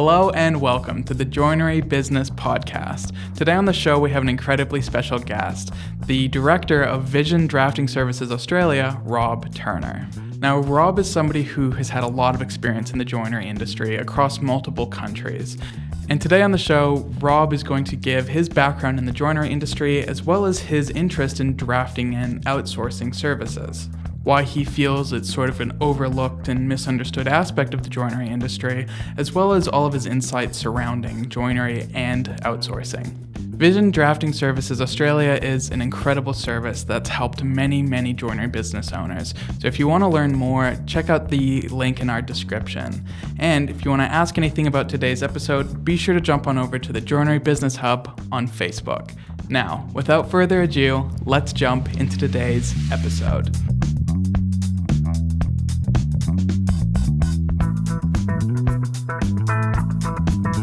Hello and welcome to the Joinery Business Podcast. Today on the show we have an incredibly special guest, the Director of Vision Drafting Services Australia, Rob Turner. Now, Rob is somebody who has had a lot of experience in the joinery industry across multiple countries. And today on the show, Rob is going to give his background in the joinery industry as well as his interest in drafting and outsourcing services. Why he feels it's sort of an overlooked and misunderstood aspect of the joinery industry, as well as all of his insights surrounding joinery and outsourcing. Vision Drafting Services Australia is an incredible service that's helped many joinery business owners. So if you want to learn more, check out the link in our description. And if you want to ask anything about today's episode, be sure to jump on over to the Joinery Business Hub on Facebook. Now, without further ado, let's jump into today's episode.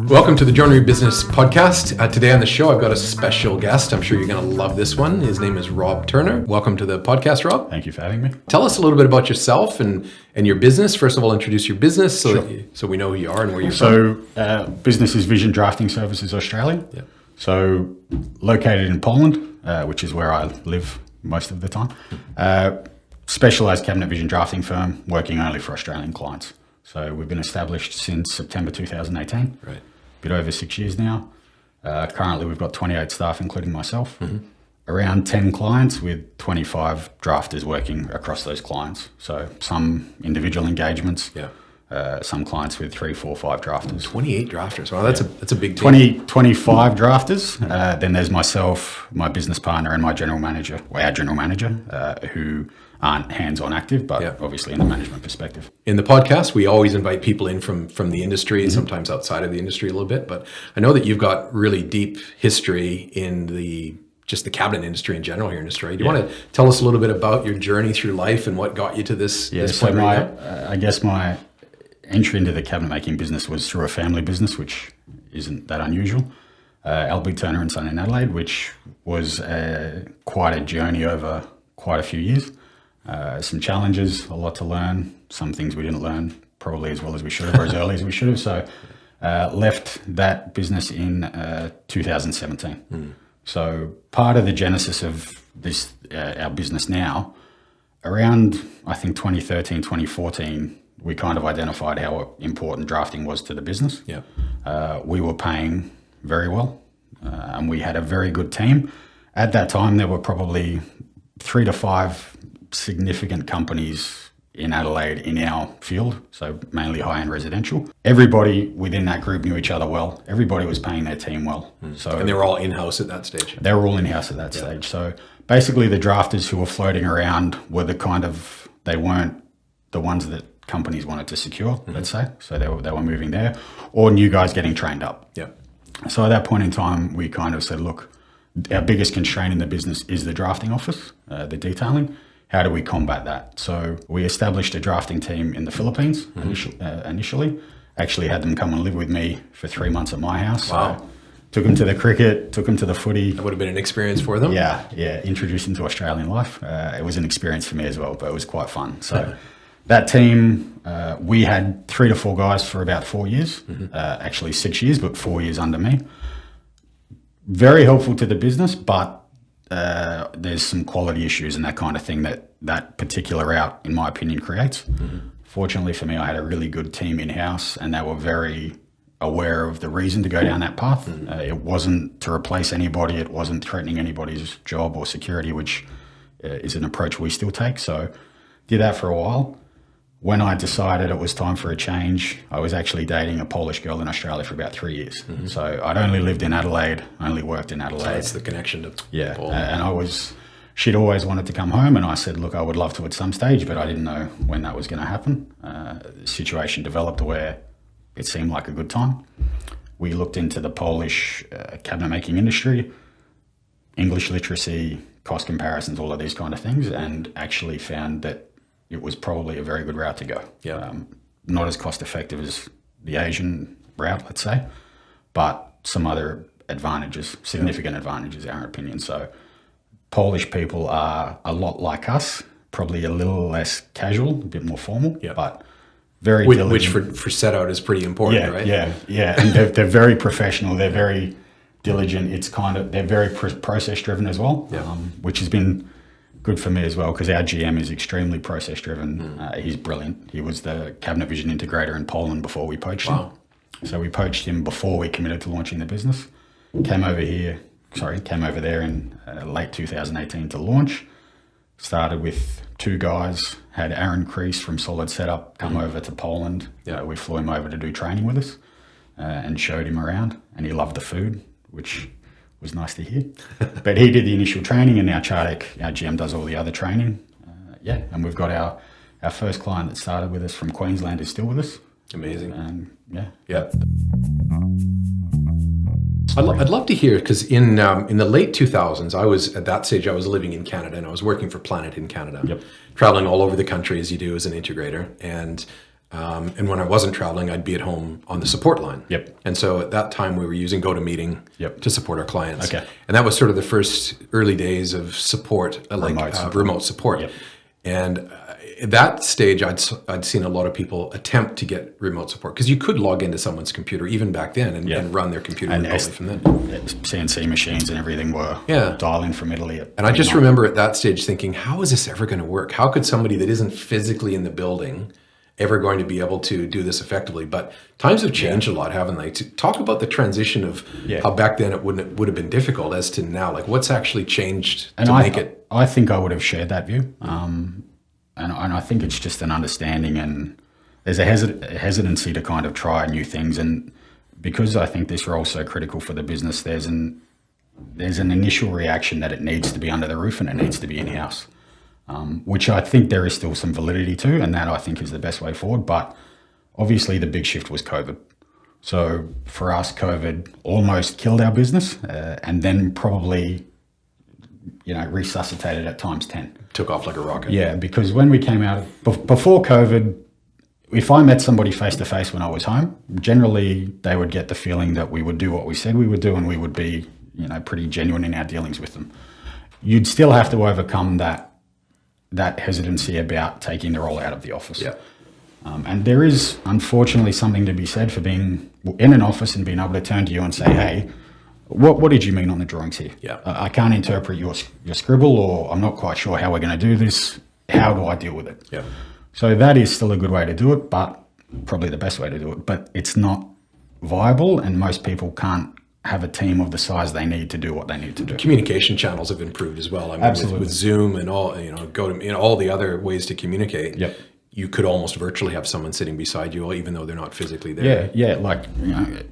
Welcome to the Joinery Business Podcast. Today on the show, I've got a special guest. I'm sure you're going to love this one. His name is Rob Turner. Welcome to the podcast, Rob. Thank you for having me. Tell us a little bit about yourself and your business. First of all, introduce your business so we know who you are and where you're from. So, business is Vision Drafting Services Australia. Yep. So, located in Poland, which is where I live most of the time. Specialised cabinet vision drafting firm working only for Australian clients. So, we've been established since September 2018. Right. Bit over 6 years now. Currently, we've got 28 staff, including myself. Around 10 clients with 25 drafters working across those clients. So some individual engagements. Yeah. Some clients with 3, 4, 5 drafters. 28 drafters. Wow, that's a big team. 25 drafters. Then there's myself, my business partner, and my general manager, our general manager, who aren't hands-on active, but obviously in the management perspective. In the podcast, we always invite people in from the industry and sometimes outside of the industry a little bit. But I know that you've got really deep history in the cabinet industry in general here in Australia. Do you want to tell us a little bit about your journey through life and what got you to this point right now? I guess my entry into the cabinet making business was through a family business, which isn't that unusual. Albie Turner and Son in Adelaide, which was quite a journey over quite a few years. Some challenges, a lot to learn, some things we didn't learn probably as well as we should have or as early as we should have. So left that business in 2017. So part of the genesis of this, our business now, around I think 2013, 2014, we kind of identified how important drafting was to the business. Yeah. We were paying very well and we had a very good team. At that time, there were probably 3 to 5 significant companies in Adelaide in our field, so mainly high-end residential. Everybody within that group knew each other well. Everybody was paying their team well. And they were all in-house at that stage? They were all in-house at that stage. So basically the drafters who were floating around were they weren't the ones that companies wanted to secure, let's say. So they were moving there, or new guys getting trained up. Yeah. So at that point in time, we kind of said, look, our biggest constraint in the business is the drafting office, the detailing. How do we combat that? So we established a drafting team in the Philippines initially. Actually had them come and live with me for 3 months at my house. Wow. So took them to the cricket, took them to the footy. That would have been an experience for them? Yeah, introduced them to Australian life. It was an experience for me as well, but it was quite fun. So that team, we had 3 to 4 guys for about 4 years, actually 6 years, but 4 years under me. Very helpful to the business, but there's some quality issues and that kind of thing that particular route, in my opinion, creates. Fortunately for me, I had a really good team in-house and they were very aware of the reason to go down that path. It wasn't to replace anybody. It wasn't threatening anybody's job or security, which is an approach we still take. So did that for a while. When I decided it was time for a change, I was actually dating a Polish girl in Australia for about 3 years. So I'd only lived in Adelaide, only worked in Adelaide. So that's the connection to and she'd always wanted to come home, and I said, look, I would love to at some stage, but I didn't know when that was going to happen. The situation developed where it seemed like a good time. We looked into the Polish cabinet making industry, English literacy, cost comparisons, all of these kind of things, and actually found that it was probably a very good route to go. Not as cost effective as the Asian route, let's say, but some other advantages, significant advantages in our opinion. So Polish people are a lot like us, probably a little less casual, a bit more formal, but very which diligent. for set out is pretty important, right? Yeah. And they're very professional. They're very diligent. It's they're very process driven as well, which has been good for me as well, because our GM is extremely process driven. He's brilliant. He was the cabinet vision integrator in Poland before we poached him. So we poached him before we committed to launching the business. Came over there in late 2018 to launch. Started with 2 guys, had Aaron Crease from Solid Setup come over to Poland. We flew him over to do training with us and showed him around, and he loved the food, which was nice to hear. But he did the initial training, and now Chartek, our GM, does all the other training. And we've got our first client that started with us from Queensland is still with us. Amazing. And I'd love to hear, because in the late 2000s, at that stage I was living in Canada, and I was working for Planet in Canada, traveling all over the country as you do as an integrator. And when I wasn't traveling, I'd be at home on the support line. And so at that time we were using GoToMeeting to support our clients. And that was sort of the first early days of support, remote support. And at that stage, I'd seen a lot of people attempt to get remote support, because you could log into someone's computer even back then and run their computer remotely from then. CNC machines and everything were dial-in from Italy. And I just remember at that stage thinking, how is this ever going to work? How could somebody that isn't physically in the building ever going to be able to do this effectively? But times have changed a lot, haven't they? To talk about the transition of how back then it would have been difficult as to now, like what's actually changed make it. I think I would have shared that view. And I think it's just an understanding, and there's a hesitancy to kind of try new things. And because I think this role is so critical for the business, there's an initial reaction that it needs to be under the roof and it needs to be in-house, which I think there is still some validity to, and that I think is the best way forward. But obviously the big shift was COVID. So for us, COVID almost killed our business, and then probably, resuscitated at times 10. Took off like a rocket. Yeah, because when we came out, before COVID, if I met somebody face to face when I was home, generally they would get the feeling that we would do what we said we would do, and we would be, pretty genuine in our dealings with them. You'd still have to overcome that hesitancy about taking the role out of the office. And there is unfortunately something to be said for being in an office and being able to turn to you and say, hey, what did you mean on the drawings here? I can't interpret your scribble, or I'm not quite sure how we're going to do this. How do I deal with it? So that is still a good way to do it, but probably the best way to do it. But it's not viable, and most people can't have a team of the size they need to do what they need to do. Communication channels have improved as well. I mean, Absolutely. With Zoom and all, all the other ways to communicate. You could almost virtually have someone sitting beside you, even though they're not physically there. Like,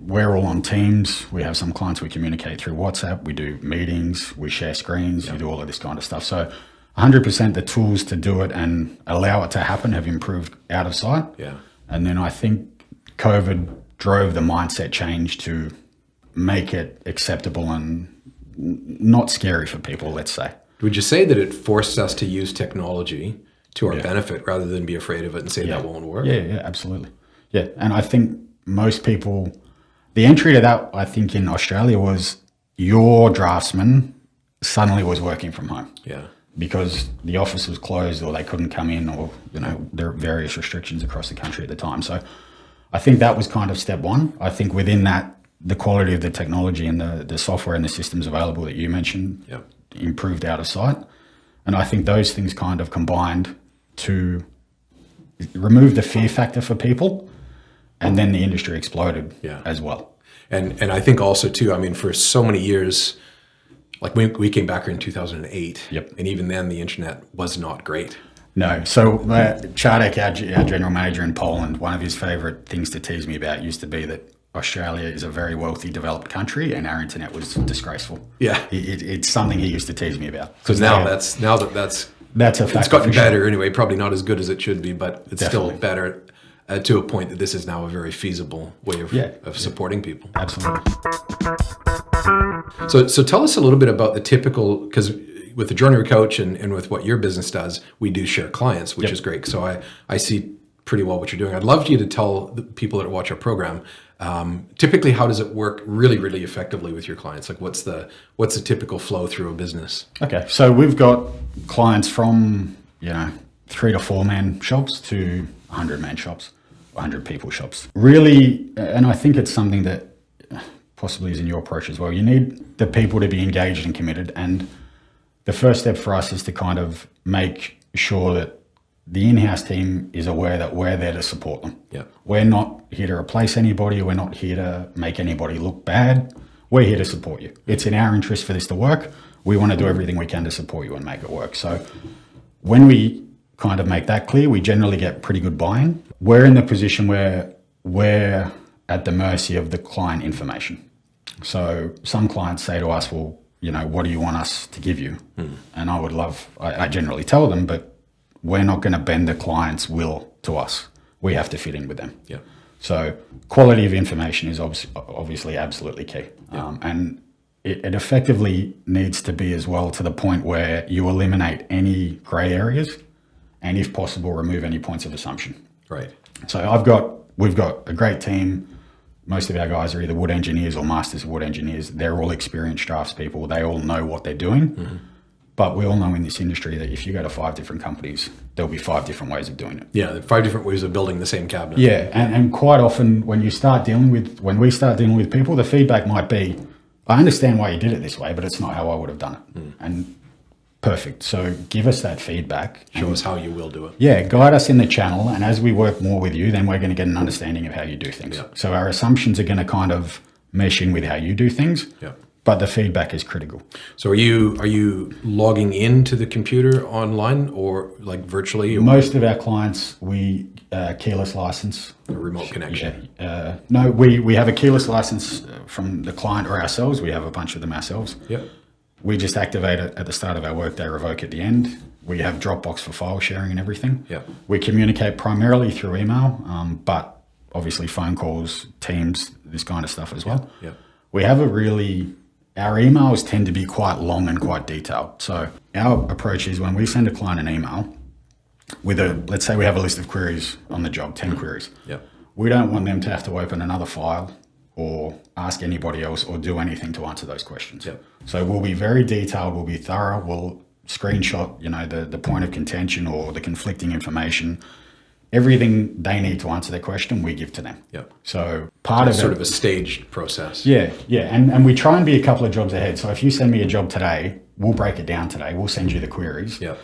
we're all on Teams. We have some clients we communicate through WhatsApp. We do meetings. We share screens. We do all of this kind of stuff. So 100% the tools to do it and allow it to happen have improved out of sight. And then I think COVID drove the mindset change to make it acceptable and not scary for people, let's say. Would you say that it forced us to use technology to our benefit rather than be afraid of it and say that won't work? Yeah, absolutely. Yeah, and I think most people, the entry to that, I think in Australia was your draftsman suddenly was working from home. Because the office was closed, or they couldn't come in, or, there are various restrictions across the country at the time. So I think that was kind of step one. I think within that, the quality of the technology and the software and the systems available that you mentioned improved out of sight. And I think those things kind of combined to remove the fear factor for people, and then the industry exploded as well. And I think also too, I mean, for so many years, like we came back here in 2008, and even then the internet was not great. No. So Chartek, our general manager in Poland, one of his favorite things to tease me about used to be that Australia is a very wealthy, developed country, and our internet was disgraceful. It's something he used to tease me about. Because that's a fact. It's gotten better anyway. Probably not as good as it should be, but it's still better to a point that this is now a very feasible way of supporting people. Absolutely. So tell us a little bit about the typical, because with the Joinery Coach and with what your business does, we do share clients, which is great. So I see pretty well what you're doing. I'd love you to tell the people that watch our program, typically, how does it work really, really effectively with your clients? Like what's the typical flow through a business? Okay. So we've got clients from, 3 to 4 man shops to 100 man shops. 100 people shops. Really, and I think it's something that possibly is in your approach as well. You need the people to be engaged and committed. And the first step for us is to kind of make sure that the in-house team is aware that we're there to support them. Yeah. We're not here to replace anybody. We're not here to make anybody look bad. We're here to support you. It's in our interest for this to work. We want to do everything we can to support you and make it work. So when we kind of make that clear, we generally get pretty good buy-in. We're in the position where we're at the mercy of the client information. So some clients say to us, well, you know, what do you want us to give you? And I generally tell them, but we're not going to bend the client's will to us. We have to fit in with them. Yeah. So quality of information is obviously absolutely key. Yeah. And it effectively needs to be as well to the point where you eliminate any grey areas and if possible, remove any points of assumption. Right. So we've got a great team. Most of our guys are either wood engineers or masters of wood engineers. They're all experienced draftspeople. They all know what they're doing. Mm-hmm. But we all know in this industry that if you go to 5 different companies, there'll be 5 different ways of doing it. Yeah, there are 5 different ways of building the same cabinet. Yeah, and quite often when we start dealing with people, the feedback might be, I understand why you did it this way, but it's not how I would have done it. And perfect. So give us that feedback. Show us how you will do it. Yeah, guide us in the channel. And as we work more with you, then we're going to get an understanding of how you do things. Yeah. So our assumptions are going to kind of mesh in with how you do things. Yeah. But the feedback is critical. So are you logging into the computer online or like virtually? Or most of our clients, we keyless license. a remote connection? Yeah. No, we have a keyless license from the client or ourselves. We have a bunch of them ourselves. Yeah. We just activate it at the start of our workday, revoke at the end. We have Dropbox for file sharing and everything. Yeah. We communicate primarily through email, but obviously phone calls, Teams, this kind of stuff as well. Yeah. We have our emails tend to be quite long and quite detailed. So our approach is when we send a client an email with let's say we have a list of queries on the job, 10 queries. Yeah. We don't want them to have to open another file or ask anybody else or do anything to answer those questions. Yeah. So we'll be very detailed, we'll be thorough, we'll screenshot, the point of contention or the conflicting information. Everything they need to answer their question, we give to them. Yeah. So part of it, sort of a staged process. Yeah. And we try and be a couple of jobs ahead. So if you send me a job today, we'll break it down today. We'll send you the queries. Yeah.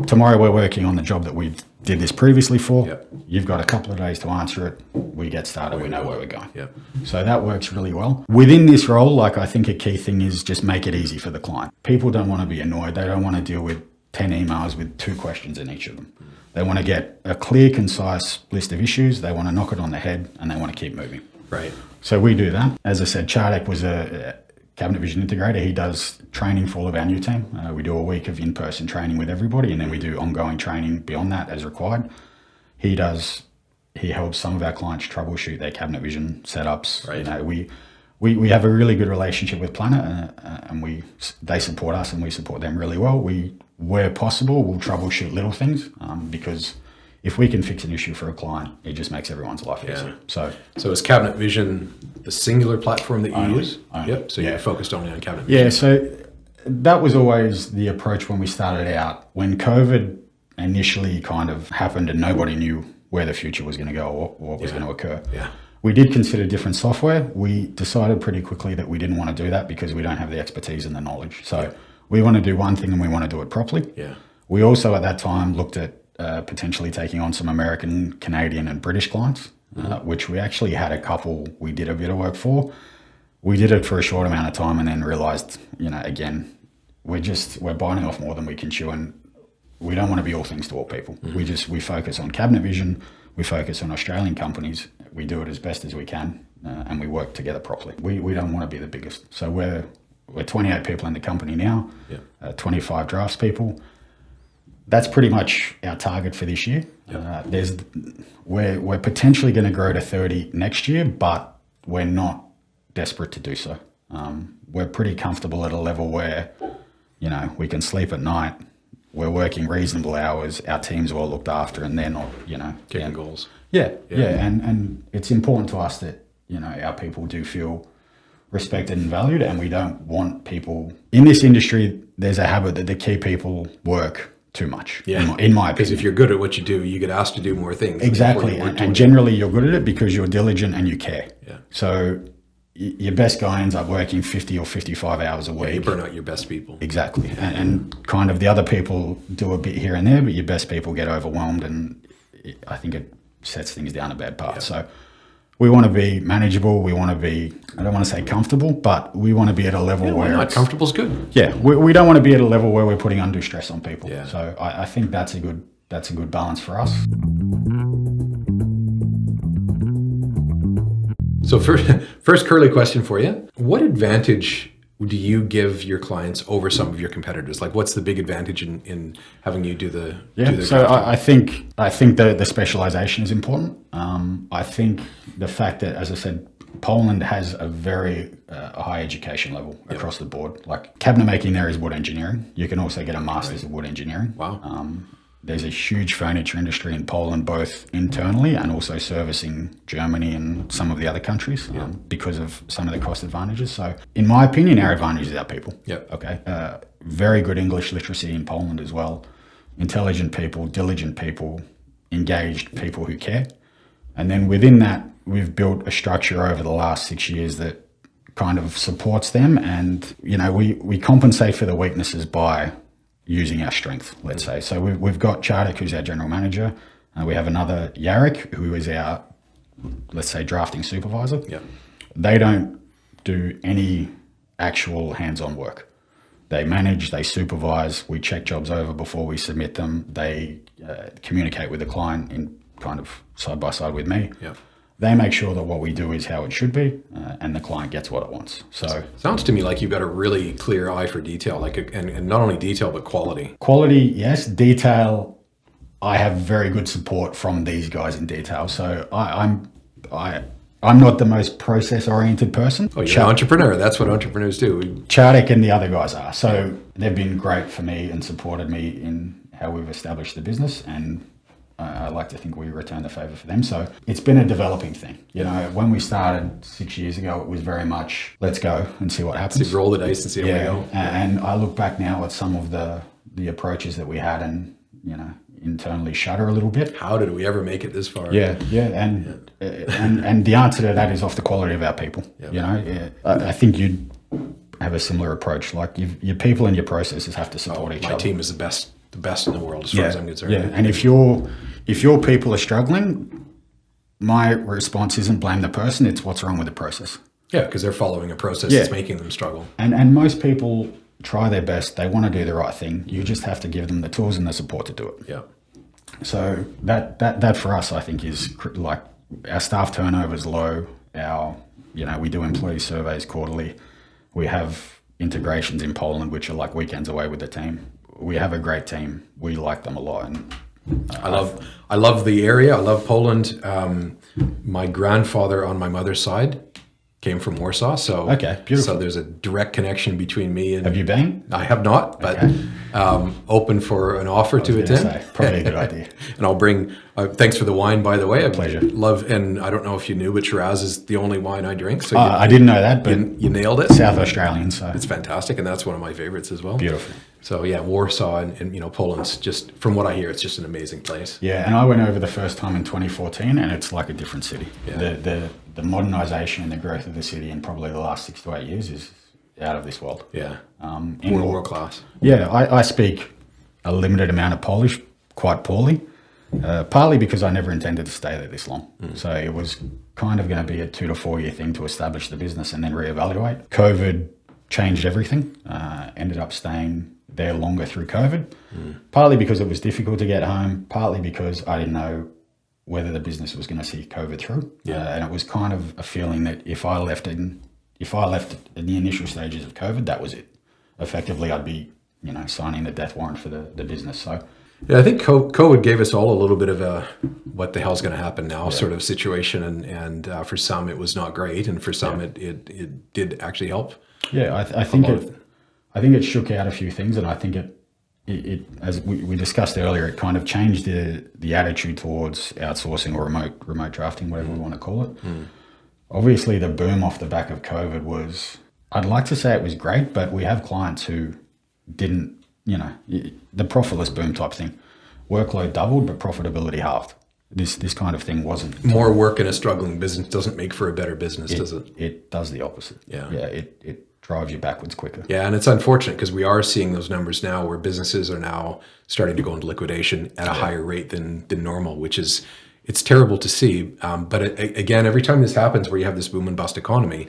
Tomorrow we're working on the job that we did this previously for. Yeah. You've got a couple of days to answer it. We get started. We know where we're going. Yeah. So that works really well. Within this role, I think a key thing is just make it easy for the client. People don't want to be annoyed. They don't want to deal with 10 emails with 2 questions in each of them. They want to get a clear, concise list of issues. They want to knock it on the head and they want to keep moving. Right. So we do that. As I said, Chardek was a cabinet vision integrator. He does training for all of our new team. We do a week of in-person training with everybody, and then we do ongoing training beyond that as required. He helps some of our clients troubleshoot their cabinet vision setups. Right. We have a really good relationship with Planet, and they support us and we support them really well. Where possible, we'll troubleshoot little things because if we can fix an issue for a client, it just makes everyone's life easier. So is Cabinet Vision the singular platform that you use? Only. Yep. So you're focused only on Cabinet Vision. Yeah, so that was always the approach when we started out. When COVID initially kind of happened and nobody knew where the future was going to go or what was going to occur. Yeah. We did consider different software. We decided pretty quickly that we didn't want to do that because we don't have the expertise and the knowledge. So we want to do one thing and we want to do it properly. Yeah. We also at that time looked at potentially taking on some American, Canadian and British clients, which we actually had a couple we did a bit of work for. We did it for a short amount of time and then realized, again, we're biting off more than we can chew, and we don't want to be all things to all people. Mm-hmm. We focus on cabinet vision, we focus on Australian companies, we do it as best as we can, and we work together properly. We don't want to be the biggest. So we're 28 people in the company now, 25 draftspeople. That's pretty much our target for this year. Yep. We're potentially going to grow to 30 next year, but we're not desperate to do so. We're pretty comfortable at a level where, we can sleep at night. We're working reasonable hours. Our team's well looked after, and they're not, Getting goals. Yeah. And it's important to us that, our people do feel respected and valued, and we don't want people in this industry. There's a habit that the key people work too much, Yeah. in my Because opinion. if you're good at what you do, you get asked to do more things. Exactly. Before you weren't And doing generally you're good at it because you're diligent and you care. Yeah. So your best guy ends up working 50 or 55 hours a week. Yeah, you burn out your best people. Exactly. And kind of the other people do a bit here and there, but your best people get overwhelmed, and I think it sets things down a bad path. Yeah. So we want to be manageable. We want to be, I don't want to say comfortable, but we want to be at a level Why where not? Comfortable's good. yeah, we don't want to be at a level where we're putting undue stress on people. Yeah. So I think that's a good balance for us. So first curly question for you. What advantage do you give your clients over some of your competitors? Like, what's the big advantage in having you do the So drafting? I think the specialization is important. I think the fact that, as I said, Poland has a very high education level across the board. Like cabinet making there is wood engineering. You can also get a master's of wood engineering. Wow. There's a huge furniture industry in Poland, both internally and also servicing Germany and some of the other countries because of some of the cost advantages. So in my opinion, our advantage is our people. Yep. Okay. Very good English literacy in Poland as well. Intelligent people, diligent people, engaged people who care. And then within that, we've built a structure over the last 6 years that kind of supports them. And, we compensate for the weaknesses by using our strength, let's say. So we've got Chardik, who's our general manager. We have another Jarek, who is our, let's say, drafting supervisor. Yeah. They don't do any actual hands-on work. They manage, they supervise, we check jobs over before we submit them. They communicate with the client in kind of side by side with me. Yeah. They make sure that what we do is how it should be, and the client gets what it wants. So Sounds to me like you've got a really clear eye for detail, and not only detail but quality. quality, yes. Detail, I have very good support from these guys in detail. So I'm not the most process-oriented person. Oh, you're an entrepreneur. That's what entrepreneurs do. Chardik and the other guys are. So they've been great for me and supported me in how we've established the business, and I like to think we return the favor for them. So it's been a developing thing. When we started 6 years ago, it was very much, let's go and see what happens. So roll the dice and see how we go. And I look back now at some of the approaches that we had and, internally shudder a little bit. How did we ever make it this far? And the answer to that is off the quality of our people. I think you'd have a similar approach. Like your people and your processes have to support each other. My team is the best in the world as far as I'm concerned. Yeah, and if your people are struggling, my response isn't blame the person, it's what's wrong with the process. Yeah, because they're following a process that's making them struggle. And most people try their best, they want to do the right thing. You just have to give them the tools and the support to do it. Yeah. So that for us, I think, is like our staff turnover is low. We do employee surveys quarterly. We have integrations in Poland, which are like weekends away with the team. We have a great team. We like them a lot. And I love the area. I love Poland. My grandfather on my mother's side came from Warsaw. So okay, beautiful. So there's a direct connection between me and... Have you been? I have not, but open for an offer to attend. Probably a good idea. And I'll bring... thanks for the wine, by the way. Pleasure. And I don't know if you knew, but Shiraz is the only wine I drink. So I didn't know that, but you nailed it. South Australian, so it's fantastic, and that's one of my favorites as well. Beautiful. So yeah, Warsaw and Poland's just, from what I hear, it's just an amazing place. Yeah, and I went over the first time in 2014, and it's like a different city. Yeah. The modernization and the growth of the city in probably the last 6 to 8 years is out of this world. Yeah. World class. Yeah, I speak a limited amount of Polish, quite poorly, partly because I never intended to stay there this long. So it was kind of going to be a 2 to 4 year thing to establish the business and then reevaluate. COVID changed everything. Ended up staying there longer through COVID, partly because it was difficult to get home, partly because I didn't know whether the business was going to see COVID through. And it was kind of a feeling that if I left in the initial stages of COVID, that was it. Effectively, I'd be, signing the death warrant for the business. So yeah, I think COVID gave us all a little bit of a what the hell's going to happen now sort of situation, and for some it was not great, and for some it did actually help. Yeah, I think it shook out a few things, and I think it as we discussed earlier, it kind of changed the attitude towards outsourcing or remote drafting, whatever we want to call it. Obviously, the boom off the back of COVID was, I'd like to say it was great, but we have clients who didn't the profitless boom type thing. Workload doubled, but profitability halved. This kind of thing wasn't. More work in a struggling business doesn't make for a better business, does it? It does the opposite. Yeah. It drives you backwards quicker. Yeah, and it's unfortunate because we are seeing those numbers now where businesses are now starting to go into liquidation at a higher rate than normal, which is, it's terrible to see. But again, every time this happens where you have this boom and bust economy,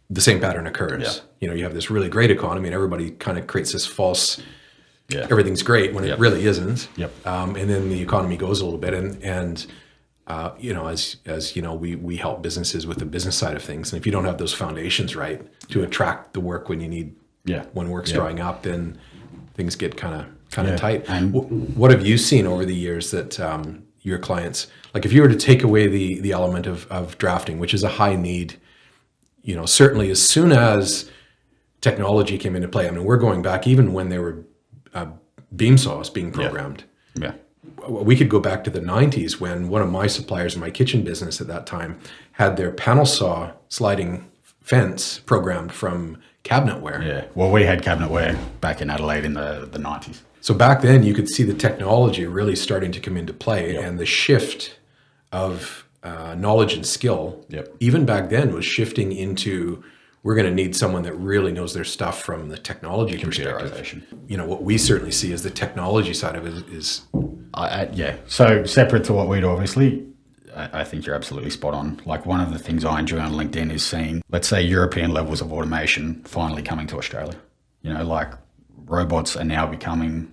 the same pattern occurs. You have this really great economy and everybody kind of creates this false, everything's great when it really isn't. And then the economy goes a little bit and as you know, we help businesses with the business side of things. And if you don't have those foundations right to attract the work when you need, when work's drying up, then things get kind of tight. And what have you seen over the years that your clients, like if you were to take away the element of drafting, which is a high need, certainly as soon as technology came into play, I mean, we're going back even when there were beam saws being programmed. We could go back to the 90s when one of my suppliers in my kitchen business at that time had their panel saw sliding fence programmed from cabinetware. Well, we had cabinetware back in Adelaide in the 90s. So back then you could see the technology really starting to come into play and the shift of knowledge and skill, even back then, was shifting into, we're going to need someone that really knows their stuff from the technology perspective. What we certainly see is the technology side of it is So separate to what we do, obviously, I think you're absolutely spot on. Like one of the things I enjoy on LinkedIn is seeing, let's say, European levels of automation finally coming to Australia. Like robots are now becoming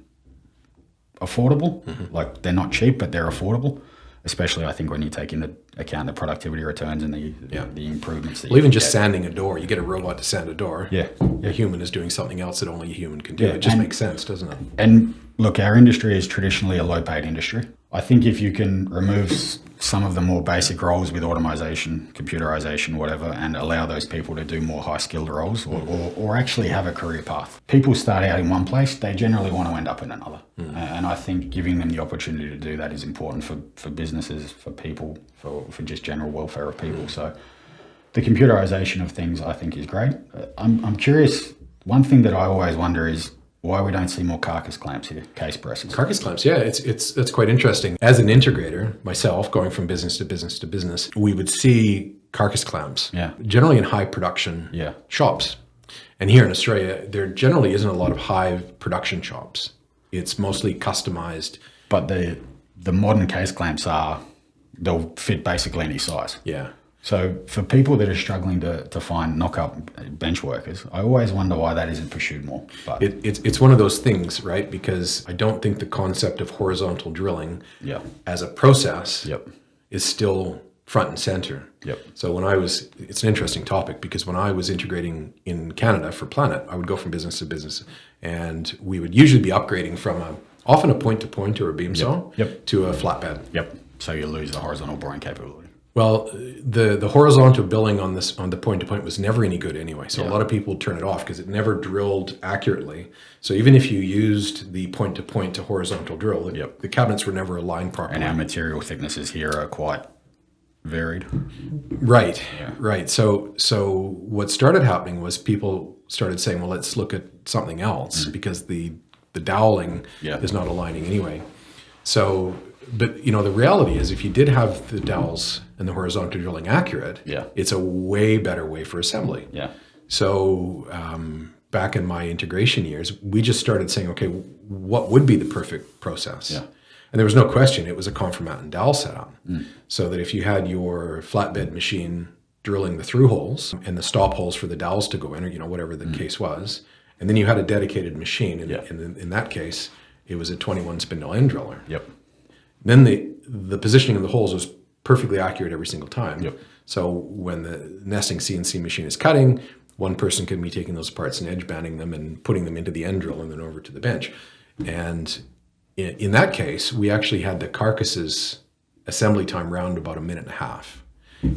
affordable. Like they're not cheap, but they're affordable. Especially, I think, when you take into account the productivity returns and the improvements that even just sanding a door, you get a robot to sand a door. A human is doing something else that only a human can do. It just makes sense, doesn't it? And look, our industry is traditionally a low-paid industry. I think if you can remove some of the more basic roles with automation, computerization, whatever, and allow those people to do more high-skilled roles or actually have a career path. People start out in one place, they generally want to end up in another. And I think giving them the opportunity to do that is important for businesses, for people, for just general welfare of people. So the computerization of things, I think, is great. I'm curious, one thing that I always wonder is why we don't see more carcass clamps here, case presses. Carcass clamps, it's quite interesting. As an integrator, myself, going from business to business to business, we would see carcass clamps, generally in high production shops. And here in Australia, there generally isn't a lot of high production shops. It's mostly customized. But the modern case clamps they'll fit basically any size. So for people that are struggling to find knock-up bench workers, I always wonder why that isn't pursued more. But it's one of those things, right? Because I don't think the concept of horizontal drilling as a process is still front and center. So it's an interesting topic because when I was integrating in Canada for Planet, I would go from business to business, and we would usually be upgrading from often a point-to-point or a beam saw to a flatbed. So you lose the horizontal boring capability. Well, the horizontal billing on the point-to-point was never any good anyway. So a lot of people turn it off because it never drilled accurately. So even if you used the point-to-point to horizontal drill, the cabinets were never aligned properly. And our material thicknesses here are quite varied. Right. So what started happening was people started saying, well, let's look at something else because the doweling is not aligning anyway. So, but the reality is if you did have the dowels and the horizontal drilling accurate, it's a way better way for assembly. So back in my integration years, we just started saying, okay, what would be the perfect process? And there was no question, it was a conformat and dowel setup. So that if you had your flatbed machine drilling the through holes and the stop holes for the dowels to go in, or whatever the case was, and then you had a dedicated machine, and in that case, it was a 21 spindle end driller. Then the positioning of the holes was perfectly accurate every single time. So when the nesting CNC machine is cutting, one person can be taking those parts and edge banding them and putting them into the end drill and then over to the bench. And in that case, we actually had the carcasses assembly time round about 1.5 minutes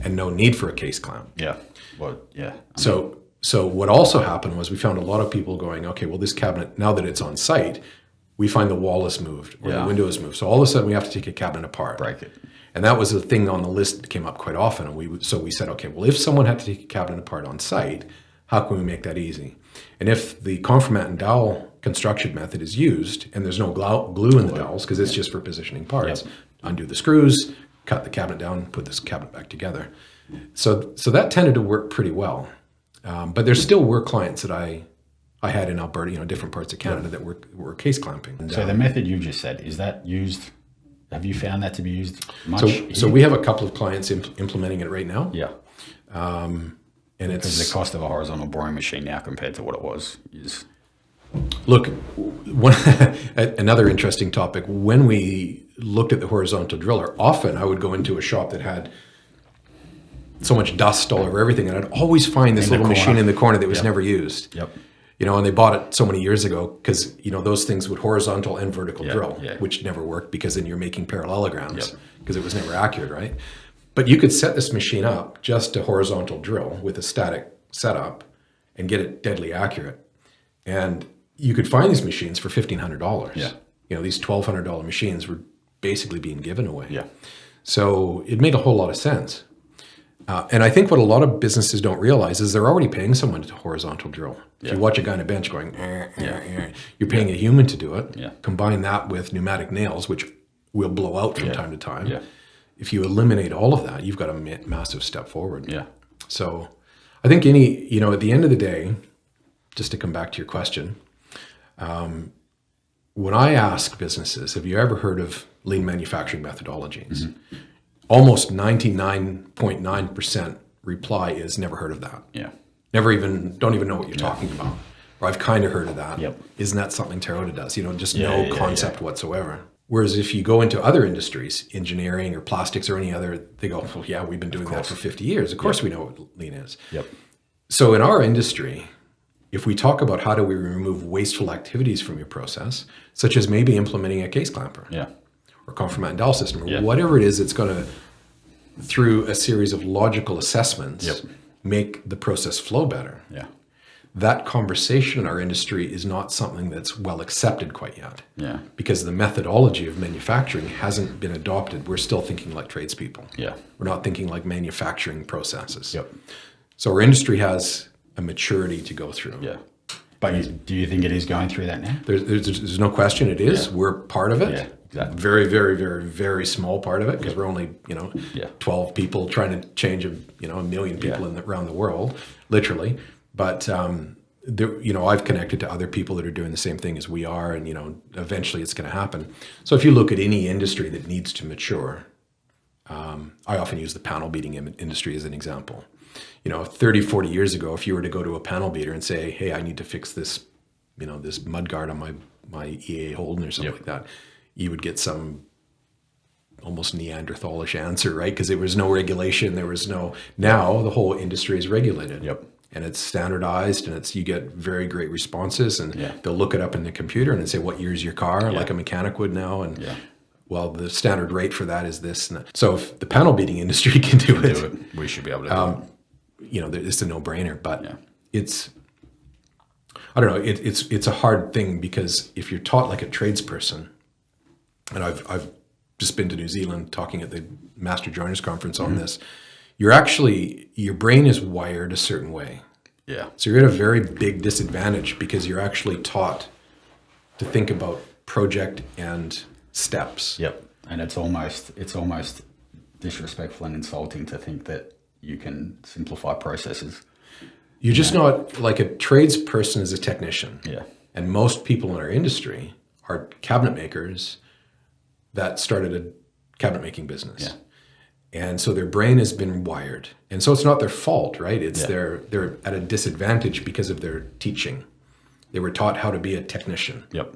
and no need for a case clamp. So what also happened was we found a lot of people going, okay, well, this cabinet, now that it's on site, we find the wall is moved or the window is moved. So all of a sudden we have to take a cabinet apart. Break it. And that was a thing on the list that came up quite often. And so we said, okay, well, if someone had to take a cabinet apart on site, how can we make that easy? And if the conformat and dowel construction method is used, and there's no glue in the dowels because it's just for positioning parts. Undo the screws, cut the cabinet down, put this cabinet back together. So that tended to work pretty well. But there still were clients that I had in Alberta, different parts of Canada that were case clamping. And, so the method you just said, is that used? Have you found that to be used much? So we have a couple of clients implementing it right now. Yeah. And because the cost of a horizontal boring machine now compared to what it was is... Look, another interesting topic, when we looked at the horizontal driller, often I would go into a shop that had so much dust all over everything, and I'd always find this little machine in the corner that was never used. Yep. And they bought it so many years ago because, those things would horizontal and vertical drill, which never worked because then you're making parallelograms because it was never accurate, right? But you could set this machine up just to horizontal drill with a static setup and get it deadly accurate. And you could find these machines for $1,500. Yeah. These $1,200 machines were basically being given away. Yeah. So it made a whole lot of sense. And I think what a lot of businesses don't realize is they're already paying someone to horizontal drill. If you watch a guy on a bench going, you're paying a human to do it. Yeah. Combine that with pneumatic nails, which will blow out from time to time. Yeah. If you eliminate all of that, you've got a massive step forward. Yeah. So I think at the end of the day, just to come back to your question, when I ask businesses, have you ever heard of lean manufacturing methodologies? Mm-hmm. Almost 99.9% reply is never heard of that. Yeah. Don't even know what you're talking about. Or I've kind of heard of that. Yep. Isn't that something Toyota does? Just no concept whatsoever. Whereas if you go into other industries, engineering or plastics or any other, they go, well, yeah, we've been doing that for 50 years. Of course we know what lean is. Yep. So in our industry, if we talk about how do we remove wasteful activities from your process, such as maybe implementing a case clamper or conformat and dowel system or whatever it is that's going to, through a series of logical assessments, make the process flow better. Yeah. That conversation in our industry is not something that's well accepted quite yet. Yeah. Because the methodology of manufacturing hasn't been adopted. We're still thinking like tradespeople. Yeah. We're not thinking like manufacturing processes. Yep. So our industry has a maturity to go through. Yeah. But do you think it is going through that now? There's no question it is. Yeah. We're part of it. Yeah, exactly. Very, very, very, very small part of it because we're only, 12 people trying to change a million people around the world, literally. But I've connected to other people that are doing the same thing as we are, and eventually it's going to happen. So if you look at any industry that needs to mature, I often use the panel beating industry as an example. 30, 40 years ago, if you were to go to a panel beater and say, hey, I need to fix this, this mud guard on my EA Holden or something like that, you would get some almost Neanderthalish answer, right? Because there was no regulation. Now the whole industry is regulated. Yep. And it's standardized, and you get very great responses, and they'll look it up in the computer and say, what year is your car? Like a mechanic would now. And well, the standard rate for that is this. And so if the panel beating industry can do it, we should be able to do it. It's a no-brainer, but it's, I don't know, it's a hard thing because if you're taught like a tradesperson, and I've just been to New Zealand talking at the Master Joiners Conference on this, your brain is wired a certain way. Yeah. So you're at a very big disadvantage because you're actually taught to think about project and steps. Yep. And it's almost disrespectful and insulting to think that you can simplify processes. You're just not like a tradesperson is a technician. Yeah. And most people in our industry are cabinet makers that started a cabinet making business. Yeah. And so their brain has been wired. And so it's not their fault, right? It's they're at a disadvantage because of their teaching. They were taught how to be a technician. Yep.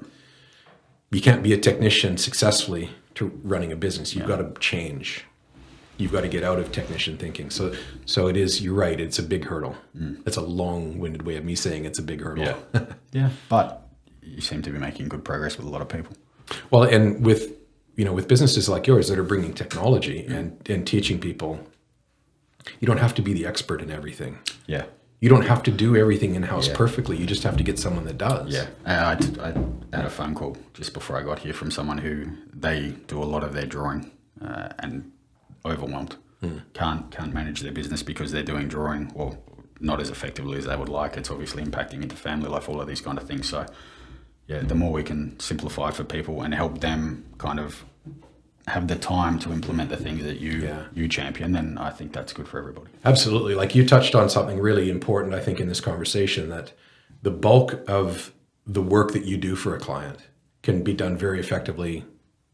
You can't be a technician successfully to running a business. You've got to change. You've got to get out of technician thinking. So it is, you're right, it's a big hurdle. That's a long-winded way of me saying it's a big hurdle. Yeah. Yeah. But you seem to be making good progress with a lot of people. Well, and with businesses like yours that are bringing technology and teaching people, you don't have to be the expert in everything. Yeah. You don't have to do everything in-house perfectly. You just have to get someone that does. Yeah. I had a phone call just before I got here from someone who they do a lot of their drawing and overwhelmed. Can't manage their business because they're doing drawing, well, not as effectively as they would like. It's obviously impacting into family life, all of these kind of things. So the more we can simplify for people and help them kind of have the time to implement the things that you champion, then I think that's good for everybody. Absolutely. Like you touched on something really important, I think, in this conversation, that the bulk of the work that you do for a client can be done very effectively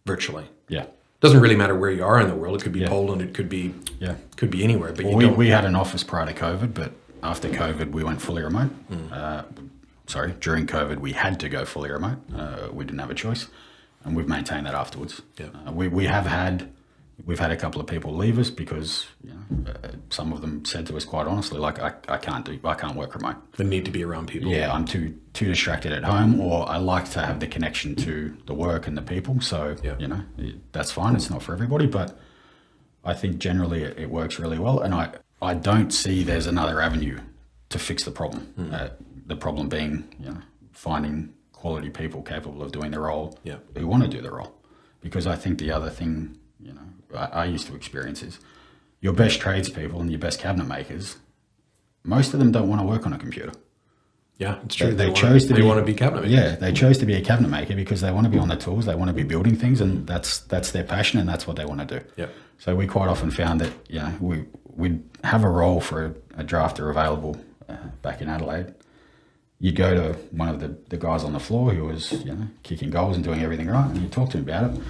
virtually. Yeah. Doesn't really matter where you are in the world. It could be Poland. It could be anywhere. But we had an office prior to COVID, but after COVID, we went fully remote. During COVID, we had to go fully remote. We didn't have a choice, and we've maintained that afterwards. Yeah. We've had a couple of people leave us because some of them said to us quite honestly, like, I can't work remote. The need to be around people. Yeah, I'm too distracted at home, or I like to have the connection to the work and the people. So that's fine. It's not for everybody, but I think generally it works really well, and I don't see there's another avenue to fix the problem. The problem being finding quality people capable of doing the role, who want to do the role. Because I think the other thing I used to experience is your best tradespeople and your best cabinet makers, most of them don't want to work on a computer. Yeah, it's true. They want to be cabinet makers. Yeah, they chose to be a cabinet maker because they want to be on the tools, they want to be building things, and that's their passion, and that's what they want to do. Yeah. So we quite often found that we'd have a role for a drafter available back in Adelaide. You'd go to one of the guys on the floor who was kicking goals and doing everything right, and you talk to him about it.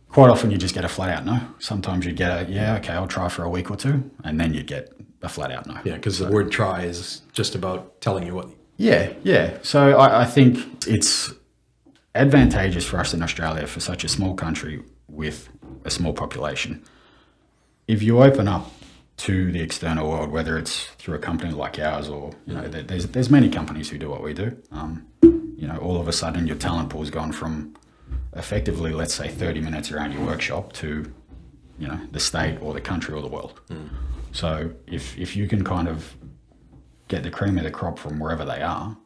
Quite often you just get a flat out no. Sometimes you get I'll try for a week or two, and then you get a flat out no. Yeah, because the word try is just about telling you what. Yeah. So I think it's advantageous for us in Australia, for such a small country with a small population. If you open up to the external world, whether it's through a company like ours or there's many companies who do what we do. All of a sudden your talent pool has gone from effectively, let's say, 30 minutes around your workshop to the state or the country or the world. So if you can kind of get the cream of the crop from wherever they are,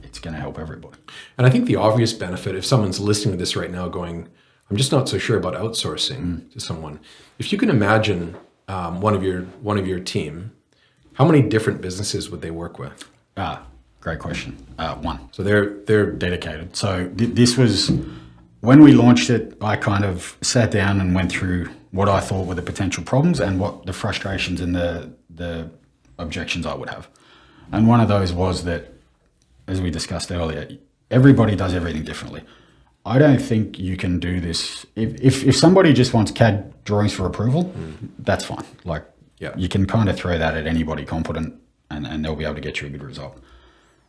it's going to help everybody. And I think the obvious benefit, if someone's listening to this right now going, I'm just not so sure about outsourcing to someone, if you can imagine one of your team, how many different businesses would they work with? Great question. One. So they're dedicated. So this was when we launched it. I kind of sat down and went through what I thought were the potential problems and what the frustrations and the objections I would have. And one of those was that, as we discussed earlier, everybody does everything differently. I don't think you can do this. If somebody just wants CAD drawings for approval, that's fine. You can kind of throw that at anybody competent and they'll be able to get you a good result.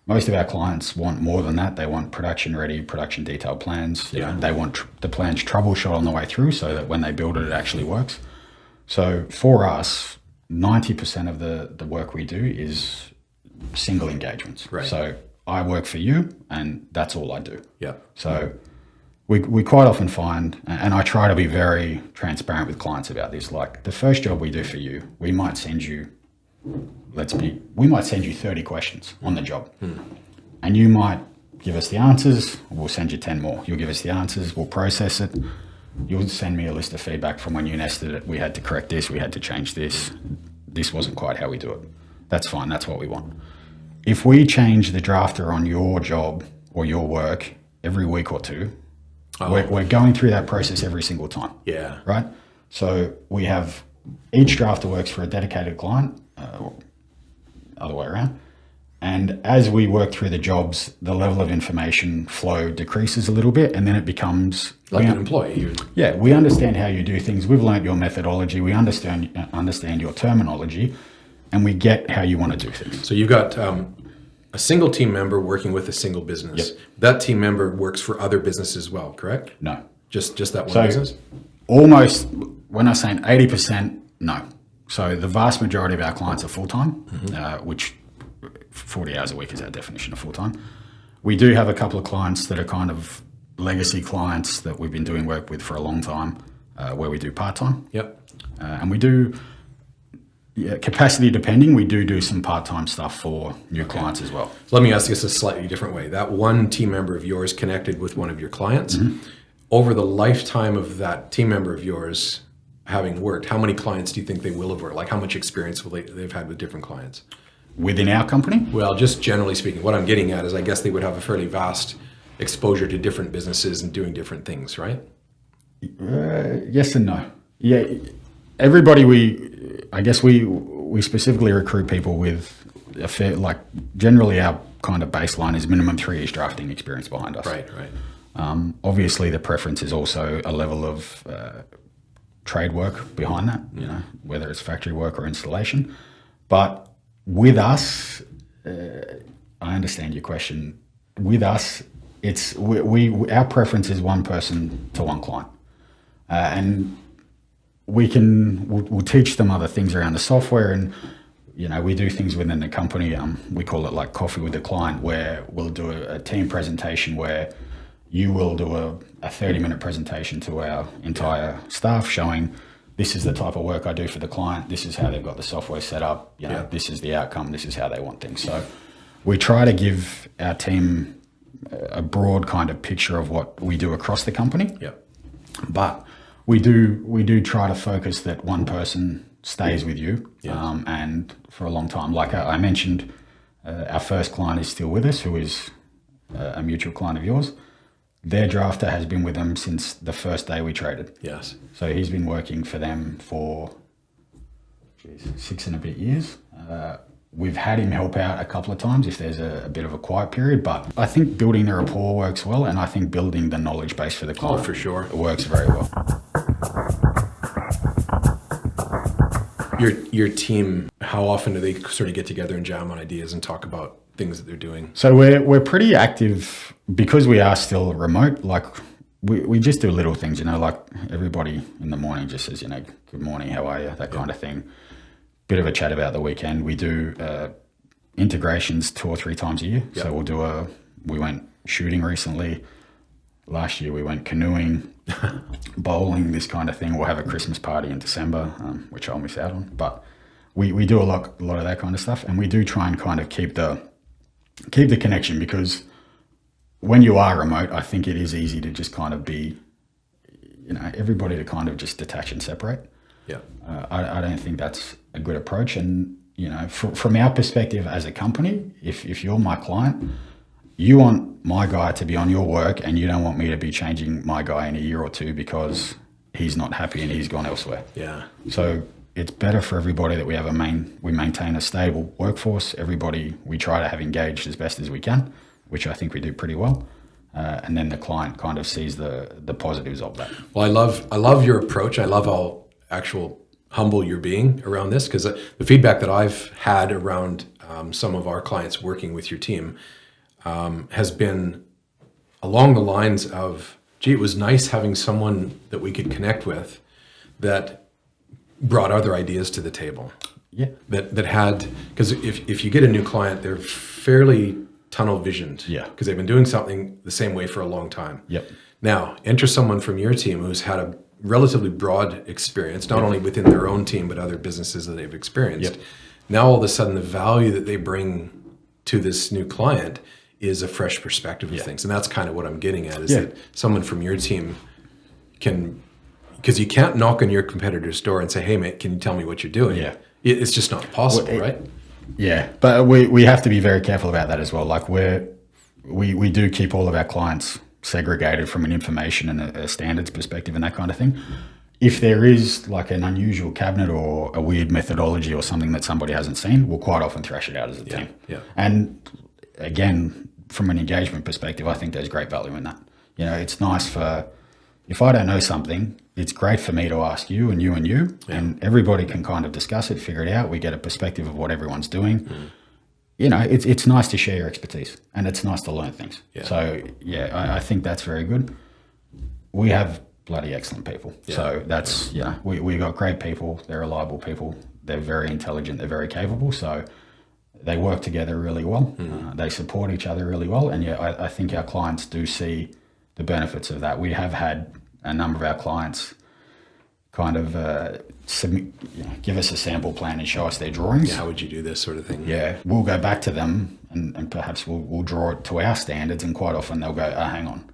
Most of our clients want more than that. They want production ready, production detailed plans. They want the plans troubleshot on the way through so that when they build it, it actually works. So for us, 90% of the work we do is single engagements. Right. So I work for you and that's all I do. Yeah. So we quite often find, and I try to be very transparent with clients about this, like the first job we do for you, we might send you 30 questions on the job. And you might give us the answers, we'll send you 10 more. You'll give us the answers, we'll process it. You'll send me a list of feedback from when you nested it. We had to correct this, we had to change this. This wasn't quite how we do it. That's fine, that's what we want. If we change the drafter on your job or your work every week or two, we're going through that process every single time. Yeah. Right? So we have each drafter works for a dedicated client, or other way around. And as we work through the jobs, the level of information flow decreases a little bit, and then it becomes like an employee. Yeah, we understand how you do things. We've learned your methodology. We understand your terminology, and we get how you want to do things. So you've got a single team member working with a single business. Yep. That team member works for other businesses as well, correct? No. Just that one business? Almost, when I'm saying 80%, no. So the vast majority of our clients are full-time, which 40 hours a week is our definition of full-time. We do have a couple of clients that are kind of legacy clients that we've been doing work with for a long time, where we do part-time. Yep. And we do, capacity depending, we do some part-time stuff for new clients as well. So let me ask this a slightly different way. That one team member of yours connected with one of your clients, over the lifetime of that team member of yours having worked, how many clients do you think they will have worked? Like how much experience will they've had with different clients? within our company? Well, just generally speaking, what I'm getting at is I guess they would have a fairly vast exposure to different businesses and doing different things, right? Yes and no. Yeah, everybody I guess we specifically recruit people with a fair, like generally our kind of baseline is minimum 3 years drafting experience behind us. Right. Obviously the preference is also a level of trade work behind that, whether it's factory work or installation. But with us, I understand your question. With us, it's our preference is one person to one client, and we'll teach them other things around the software, and we do things within the company. We call it like coffee with the client, where we'll do a team presentation where you will do a 30-minute presentation to our entire staff showing this is the type of work I do for the client. This is how they've got the software set up. This is the outcome. This is how they want things. So we try to give our team a broad kind of picture of what we do across the company. Yeah. But we do try to focus that one person stays with you and for a long time. Like I mentioned, our first client is still with us, who is a mutual client of yours. Their drafter has been with them since the first day we traded. Yes. So he's been working for them for 6 and a bit years. We've had him help out a couple of times if there's a bit of a quiet period, but I think building the rapport works well, and I think building the knowledge base for the client for sure. It works very well. Your team, how often do they sort of get together and jam on ideas and talk about things that they're doing? So we're pretty active because we are still remote. Like we just do little things, like everybody in the morning just says, good morning, how are you? That kind of thing. Bit of a chat about the weekend. We do integrations 2 or 3 times a year. Yep. So we went shooting recently. Last year we went canoeing, bowling, this kind of thing. We'll have a Christmas party in December, which I'll miss out on. But we do a lot of that kind of stuff, and we do try and kind of keep the connection, because when you are remote, I think it is easy to just kind of be, everybody to kind of just detach and separate. Yeah. I don't think that's a good approach. And, from our perspective as a company, if you're my client, you want my guy to be on your work, and you don't want me to be changing my guy in a year or 2 because he's not happy and he's gone elsewhere. Yeah. So it's better for everybody that we maintain a stable workforce. Everybody we try to have engaged as best as we can, which I think we do pretty well. And then the client kind of sees the positives of that. Well, I love your approach. I love how humble you're being around this, because the feedback that I've had around some of our clients working with your team has been along the lines of, gee, it was nice having someone that we could connect with that brought other ideas to the table. Yeah. That had, because if you get a new client, they're fairly tunnel visioned. Yeah. Because they've been doing something the same way for a long time. Yep. Now, enter someone from your team who's had a relatively broad experience, not only within their own team, but other businesses that they've experienced. Yep. Now, all of a sudden, the value that they bring to this new client is a fresh perspective of things. And that's kind of what I'm getting at, is that someone from your team can, because you can't knock on your competitor's door and say, hey, mate, can you tell me what you're doing? Yeah. It's just not possible, right? Yeah, but we have to be very careful about that as well. Like we do keep all of our clients segregated from an information and a standards perspective and that kind of thing. If there is like an unusual cabinet or a weird methodology or something that somebody hasn't seen, we'll quite often thrash it out as a team. Yeah. And again, from an engagement perspective, I think there's great value in that. It's nice if I don't know something, it's great for me to ask you and you and you, and everybody can kind of discuss it, figure it out. We get a perspective of what everyone's doing. It's nice to share your expertise, and it's nice to learn things. Yeah. So I think that's very good. We have bloody excellent people. Yeah. So that's, we got great people. They're reliable people. They're very intelligent. They're very capable. So they work together really well. They support each other really well. And I think our clients do see the benefits of that. We have had a number of our clients kind of give us a sample plan and show us their drawings. Yeah, how would you do this sort of thing? Yeah, we'll go back to them and perhaps we'll draw it to our standards, and quite often they'll go, hang on,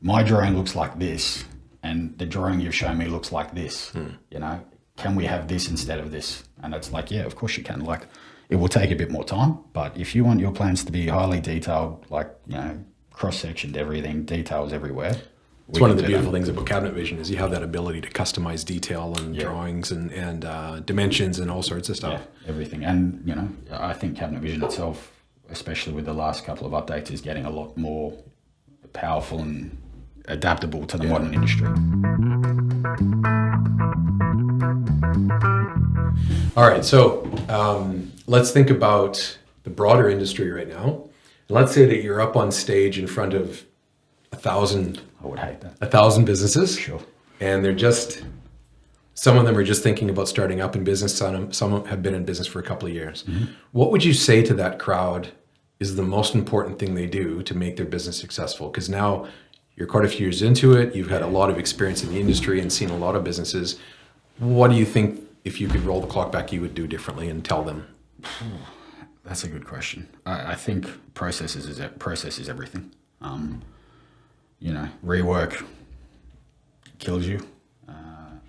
my drawing looks like this and the drawing you've shown me looks like this. Can we have this instead of this? And it's like, yeah, of course you can. Like, It will take a bit more time, but if you want your plans to be highly detailed, like, cross-sectioned, everything, details everywhere. It's one of the beautiful things about Cabinet Vision is you have that ability to customize detail and drawings and dimensions and all sorts of stuff. Yeah, everything. And, I think Cabinet Vision itself, especially with the last couple of updates, is getting a lot more powerful and adaptable to the modern industry. All right, so let's think about the broader industry right now. Let's say that you're up on stage in front of 1,000. I would hate that. 1,000 businesses. Sure. And some of them are just thinking about starting up in business. Some have been in business for a couple of years. Mm-hmm. What would you say to that crowd is the most important thing they do to make their business successful? Because now you're quite a few years into it. You've had a lot of experience in the industry and seen a lot of businesses. What do you think, if you could roll the clock back, you would do differently and tell them? That's a good question. I think process is everything. Rework kills you.